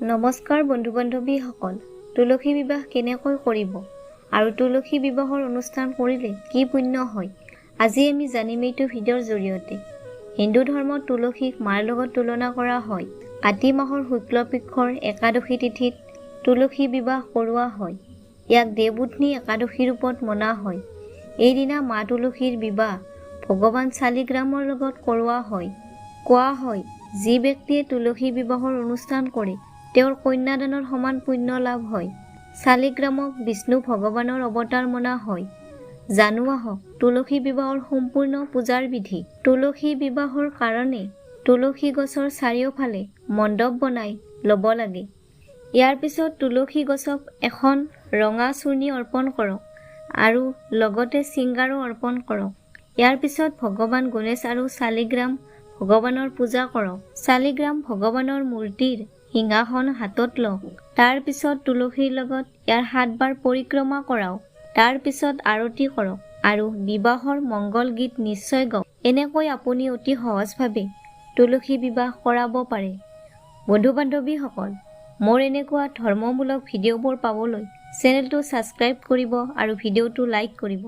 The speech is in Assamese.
নমস্কাৰ বন্ধু বান্ধৱীসকল, তুলসী বিবাহ কেনেকৈ কৰিব আৰু তুলসী বিবাহৰ অনুষ্ঠান কৰিলে কি পুণ্য হয়, আজি আমি জানিম এইটো ভিডিঅ'ৰ জৰিয়তে। হিন্দু ধৰ্মত তুলসীক মাৰ লগত তুলনা কৰা হয়। কাতি মাহৰ শুক্ল পক্ষৰ একাদশী তিথিত তুলসী বিবাহ কৰোৱা হয়। ইয়াক দেৱউঠনি একাদশী ৰূপত মনা হয়। এইদিনা মা তুলসীৰ বিবাহ ভগৱান শালিগ্ৰামৰ লগত কৰোৱা হয়। কোৱা হয়, যি ব্যক্তিয়ে তুলসী বিবাহৰ অনুষ্ঠান কৰে তেওঁৰ কন্যাদানৰ সমান পুণ্য লাভ হয়। শালিগ্ৰামক বিষ্ণু ভগৱানৰ অৱতাৰ মনা হয়। জানো আহক তুলসী বিবাহৰ সম্পূৰ্ণ পূজাৰ বিধি। তুলসী বিবাহৰ কাৰণে তুলসী গছৰ চাৰিওফালে মণ্ডপ বনাই ল'ব লাগে। ইয়াৰ পিছত তুলসী গছক এখন ৰঙা চূৰ্ণি অৰ্পণ কৰক আৰু লগতে শৃংগাৰো অৰ্পণ কৰক। ইয়াৰ পিছত ভগৱান গণেশ আৰু শালিগ্ৰাম ভগৱানৰ পূজা কৰক। শালিগ্ৰাম ভগৱানৰ মূৰ্তিৰ সিংহাসন হাতত লওক। তাৰ পিছত তুলসীৰ লগত ইয়াৰ 7 বাৰ পৰিক্ৰমা কৰাওক। তাৰ পিছত আৰতি কৰক আৰু বিবাহৰ মংগল গীত নিশ্চয় গাওক। এনেকৈ আপুনি অতি সহজভাৱে তুলসী বিবাহ কৰাব পাৰে। বন্ধু বান্ধৱীসকল, মোৰ এনেকুৱা ধৰ্মমূলক ভিডিঅ'বোৰ পাবলৈ চেনেলটো ছাবস্ক্ৰাইব কৰিব আৰু ভিডিঅ'টো লাইক কৰিব।